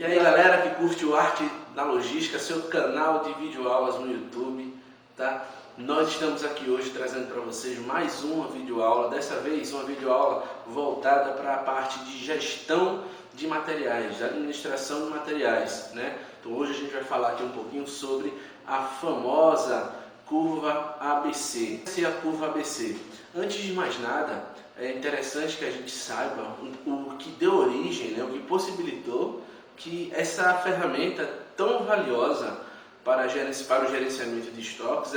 E aí galera que curte o Arte da Logística, seu canal de videoaulas no YouTube, tá? Nós estamos aqui hoje trazendo para vocês mais uma videoaula, dessa vez uma videoaula voltada para a parte de gestão de materiais, de administração de materiais, né? Então hoje a gente vai falar aqui um pouquinho sobre a famosa curva ABC. Essa é a curva ABC. Antes de mais nada, é interessante que a gente saiba o que deu origem, né? O que possibilitou que essa ferramenta tão valiosa para o gerenciamento de estoques,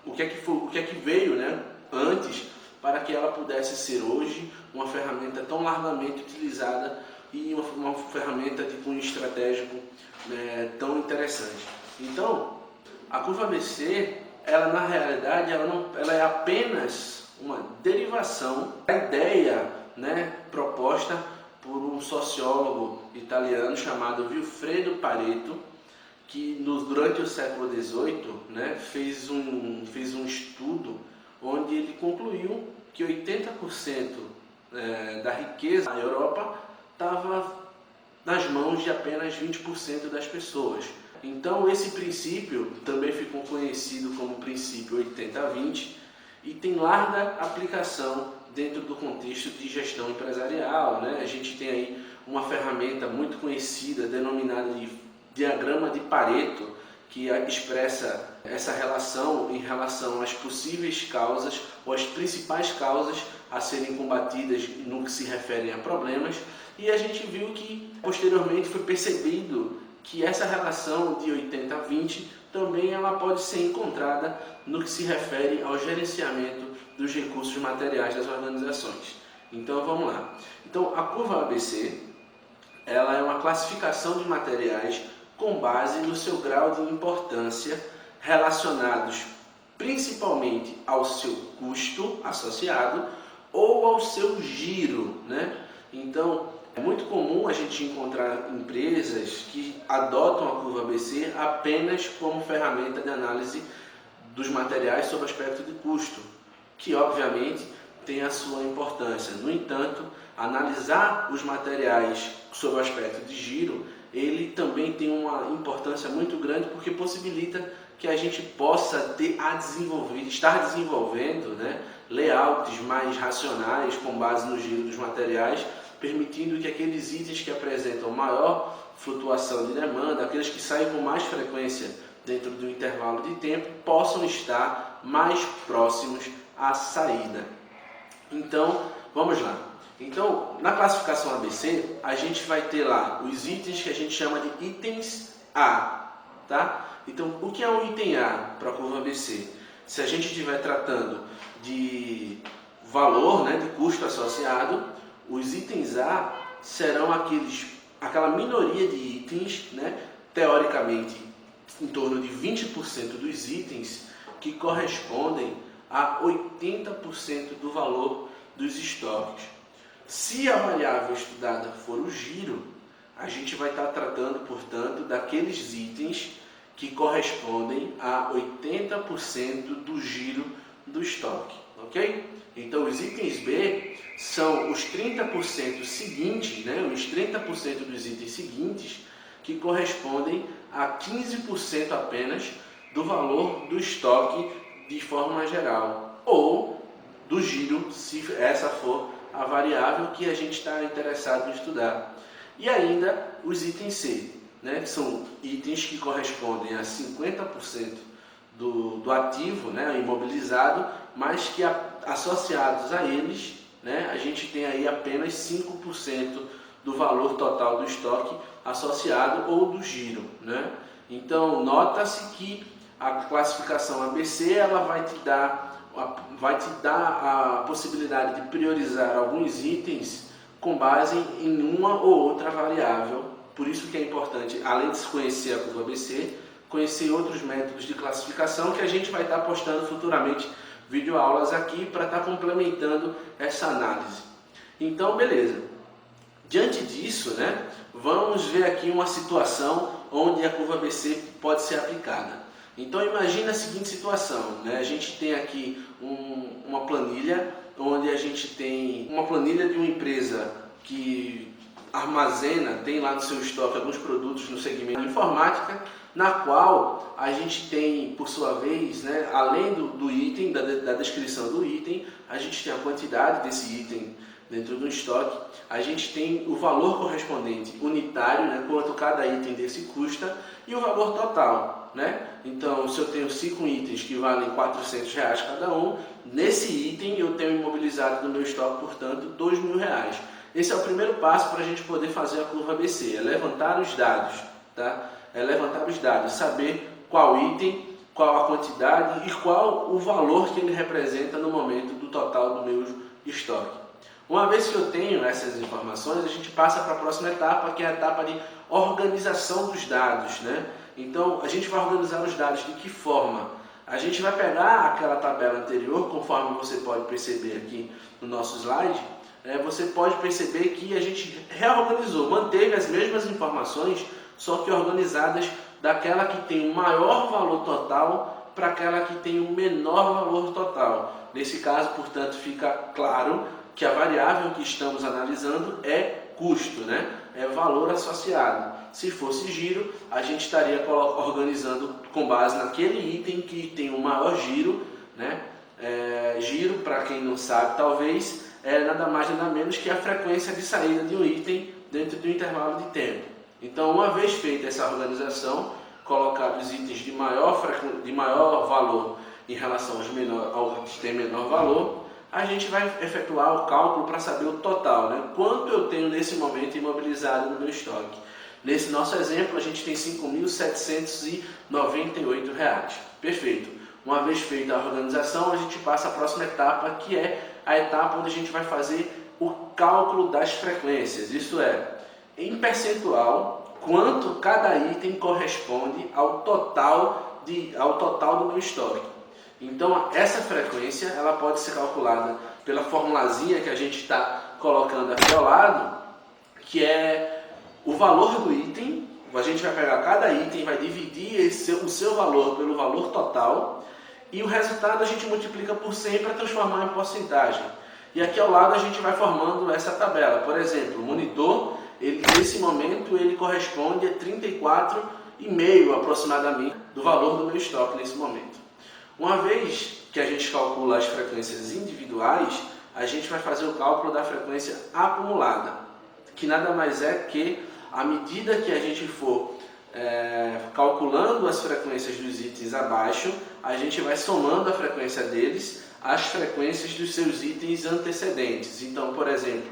o que é que veio, né, antes para que ela pudesse ser hoje uma ferramenta tão largamente utilizada e uma ferramenta de cunho estratégico, né, tão interessante. Então, a curva ABC, ela na realidade, ela é apenas uma derivação da ideia, né, proposta por um sociólogo italiano chamado Vilfredo Pareto, que durante o século XVIII, né, fez um estudo onde ele concluiu que 80% da riqueza na Europa estava nas mãos de apenas 20% das pessoas. Então esse princípio também ficou conhecido como princípio 80-20 e tem larga aplicação dentro do contexto de gestão empresarial, né? A gente tem aí uma ferramenta muito conhecida denominada de diagrama de Pareto, que expressa essa relação em relação às possíveis causas ou às principais causas a serem combatidas no que se refere a problemas, e a gente viu que posteriormente foi percebido que essa relação de 80-20 também ela pode ser encontrada no que se refere ao gerenciamento dos recursos materiais das organizações. Então vamos lá. Então a curva ABC, ela é uma classificação de materiais com base no seu grau de importância relacionados principalmente ao seu custo associado ou ao seu giro, né? Então é muito comum a gente encontrar empresas que adotam a curva ABC apenas como ferramenta de análise dos materiais sob o aspecto de custo, que obviamente tem a sua importância. No entanto, analisar os materiais sob o aspecto de giro, ele também tem uma importância muito grande porque possibilita que a gente possa estar desenvolvendo, né, layouts mais racionais com base no giro dos materiais, permitindo que aqueles itens que apresentam maior flutuação de demanda, aqueles que saem com mais frequência dentro do intervalo de tempo, possam estar mais próximos à saída. Então, vamos lá. Então, na classificação ABC, a gente vai ter lá os itens que a gente chama de itens A, tá? Então, o que é um item A para a curva ABC? Se a gente estiver tratando de valor, né, de custo associado, os itens A serão aquela minoria de itens, né, teoricamente, em torno de 20% dos itens que correspondem a 80% do valor dos estoques. Se a variável estudada for o giro, a gente vai estar tratando, portanto, daqueles itens que correspondem a 80% do giro do estoque, ok? Então, os itens B são os 30% seguintes, né? Os 30% dos itens seguintes que correspondem a 15% apenas do valor do estoque de forma geral, ou do giro, se essa for a variável que a gente está interessado em estudar. E ainda os itens C, né, que são itens que correspondem a 50% do ativo, né, imobilizado, mas que associados a eles, né, a gente tem aí apenas 5% do valor total do estoque associado ou do giro, né? Então, nota-se que a classificação ABC ela vai te dar a possibilidade de priorizar alguns itens com base em uma ou outra variável. Por isso que é importante, além de se conhecer a curva ABC, conhecer outros métodos de classificação que a gente vai estar postando futuramente videoaulas aqui para estar complementando essa análise. Então, beleza. Diante disso, né, vamos ver aqui uma situação onde a curva ABC pode ser aplicada. Então imagina a seguinte situação, né? A gente tem aqui uma planilha, onde a gente tem uma planilha de uma empresa que armazena, tem lá no seu estoque alguns produtos no segmento de informática, na qual a gente tem, por sua vez, né, além do item, da descrição do item, a gente tem a quantidade desse item dentro do estoque, a gente tem o valor correspondente unitário, né, quanto cada item desse custa, e o valor total, né? Então, se eu tenho 5 itens que valem R$400 cada um, nesse item eu tenho imobilizado no meu estoque, portanto, R$2.000. Esse é o primeiro passo para a gente poder fazer a curva ABC, é levantar os dados, tá? É levantar os dados, saber qual item, qual a quantidade e qual o valor que ele representa no momento do total do meu estoque. Uma vez que eu tenho essas informações, a gente passa para a próxima etapa, que é a etapa de organização dos dados, né? Então, a gente vai organizar os dados de que forma? A gente vai pegar aquela tabela anterior, conforme você pode perceber aqui no nosso slide, você pode perceber que a gente reorganizou, manteve as mesmas informações, só que organizadas daquela que tem o maior valor total para aquela que tem o menor valor total. Nesse caso, portanto, fica claro que a variável que estamos analisando é custo, né? É valor associado. Se fosse giro, a gente estaria organizando com base naquele item que tem o maior giro, né? Giro, para quem não sabe, talvez, é nada mais nada menos que a frequência de saída de um item dentro de um intervalo de tempo. Então, uma vez feita essa organização, colocar os itens de maior valor em relação aos que têm menor valor, a gente vai efetuar o cálculo para saber o total, né? Quanto eu tenho nesse momento imobilizado no meu estoque. Nesse nosso exemplo, a gente tem R$5.798. Perfeito. Uma vez feita a organização, a gente passa à próxima etapa, que é a etapa onde a gente vai fazer o cálculo das frequências. Isso é, em percentual, quanto cada item corresponde ao total do meu estoque. Então, essa frequência ela pode ser calculada pela formulazinha que a gente está colocando aqui ao lado, que é o valor do item. A gente vai pegar cada item, vai dividir o seu valor pelo valor total, e o resultado a gente multiplica por 100 para transformar em porcentagem. E aqui ao lado a gente vai formando essa tabela. Por exemplo, o monitor, nesse momento, ele corresponde a 34,5 aproximadamente do valor do meu estoque nesse momento. Uma vez que a gente calcula as frequências individuais, a gente vai fazer o cálculo da frequência acumulada, que nada mais é que, à medida que a gente for calculando as frequências dos itens abaixo, a gente vai somando a frequência deles às frequências dos seus itens antecedentes. Então, por exemplo,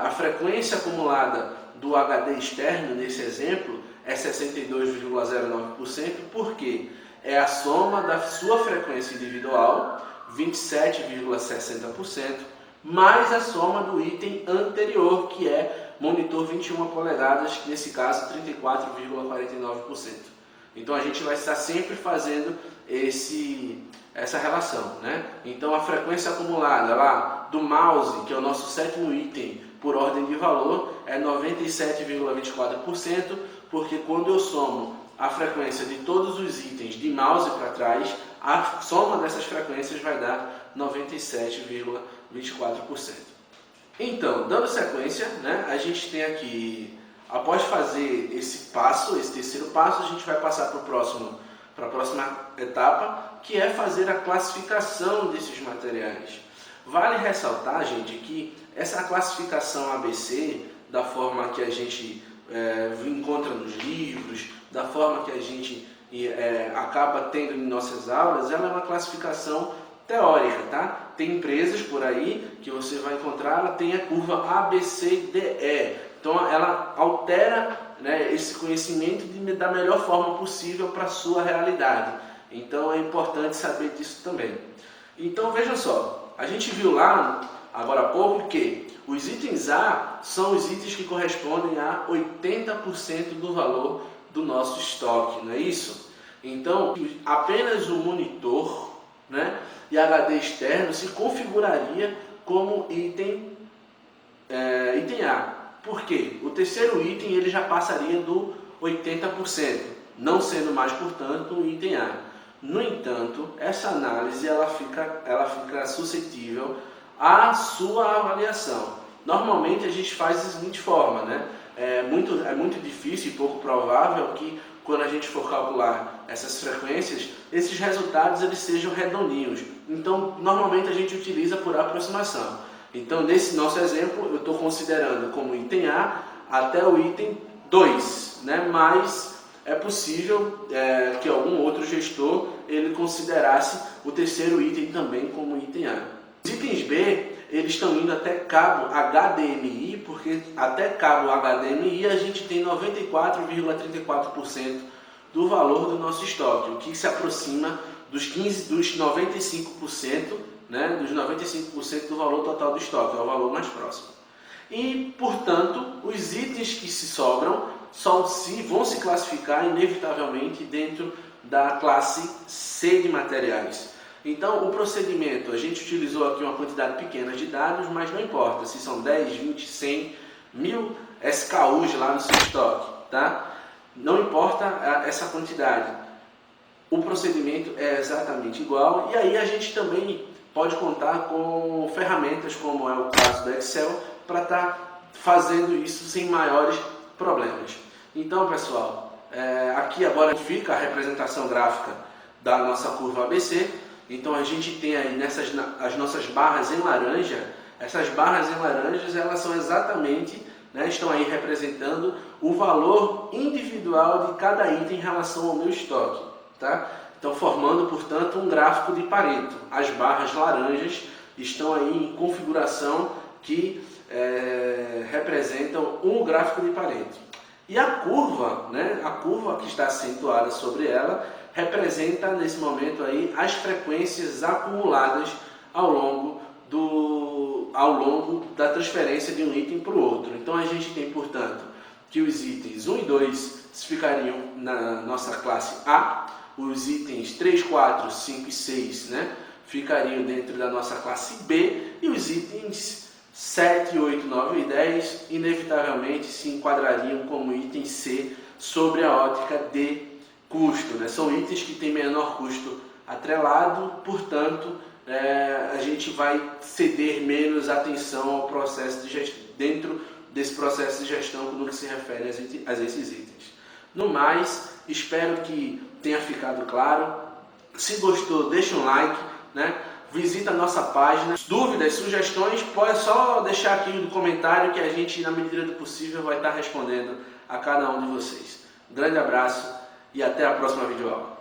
a frequência acumulada do HD externo, nesse exemplo, é 62,09%, por quê? É a soma da sua frequência individual, 27,60%, mais a soma do item anterior, que é monitor 21 polegadas, que nesse caso 34,49%. Então a gente vai estar sempre fazendo essa relação, né? Então a frequência acumulada lá do mouse, que é o nosso sétimo item por ordem de valor, é 97,24%, porque quando eu somo a frequência de todos os itens de mouse para trás, a soma dessas frequências vai dar 97,24%. Então, dando sequência, né, a gente tem aqui, após fazer esse terceiro passo, a gente vai passar para a próxima etapa, que é fazer a classificação desses materiais. Vale ressaltar, gente, que essa classificação ABC, da forma que a gente encontra nos livros, da forma que a gente acaba tendo em nossas aulas, ela é uma classificação teórica, tá? Tem empresas por aí que você vai encontrar, ela tem a curva ABCDE. Então ela altera, né, esse conhecimento da melhor forma possível para a sua realidade. Então é importante saber disso também. Então veja só, a gente viu lá, agora há pouco, que os itens A são os itens que correspondem a 80% do valor do nosso estoque, não é isso? Então, apenas o monitor, né, e HD externo se configuraria como item A. Por quê? O terceiro item ele já passaria do 80%, não sendo mais, portanto, um item A. No entanto, essa análise ela fica suscetível à sua avaliação. Normalmente a gente faz da seguinte forma, né? É muito difícil e pouco provável que quando a gente for calcular essas frequências, esses resultados eles sejam redondinhos. Então, normalmente a gente utiliza por aproximação. Então, nesse nosso exemplo, eu estou considerando como item A até o item 2, né? Mas é possível que algum outro gestor ele considerasse o terceiro item também como item A. Os itens B, eles estão indo até cabo HDMI, porque até cabo HDMI a gente tem 94,34% do valor do nosso estoque, o que se aproxima dos 95%, né, dos 95% do valor total do estoque, é o valor mais próximo. E, portanto, os itens que se sobram vão se classificar inevitavelmente dentro da classe C de materiais. Então, o procedimento, a gente utilizou aqui uma quantidade pequena de dados, mas não importa se são 10, 20, 100, 1000 SKUs lá no seu estoque, tá? Não importa essa quantidade, o procedimento é exatamente igual, e aí a gente também pode contar com ferramentas como é o caso do Excel para estar fazendo isso sem maiores problemas. Então, pessoal, aqui agora fica a representação gráfica da nossa curva ABC. Então a gente tem aí as nossas barras em laranja. Essas barras em laranjas, elas são exatamente, né, estão aí representando o valor individual de cada item em relação ao meu estoque, tá? Então formando, portanto, um gráfico de Pareto. As barras laranjas estão aí em configuração que representam um gráfico de Pareto. E a curva, né, a curva que está acentuada sobre ela, representa nesse momento aí as frequências acumuladas ao longo da transferência de um item para o outro. Então a gente tem, portanto, que os itens 1 e 2 ficariam na nossa classe A, os itens 3, 4, 5 e 6, né, ficariam dentro da nossa classe B, e os itens 7, 8, 9 e 10 inevitavelmente se enquadrariam como item C sobre a ótica de custo, né? São itens que têm menor custo atrelado, portanto, a gente vai ceder menos atenção ao processo de gestão, dentro desse processo de gestão no que se refere a esses itens. No mais, espero que tenha ficado claro. Se gostou, deixa um like, né? Visita a nossa página. Dúvidas, sugestões, pode só deixar aqui no comentário que a gente, na medida do possível, vai estar respondendo a cada um de vocês. Um grande abraço e até a próxima videoaula.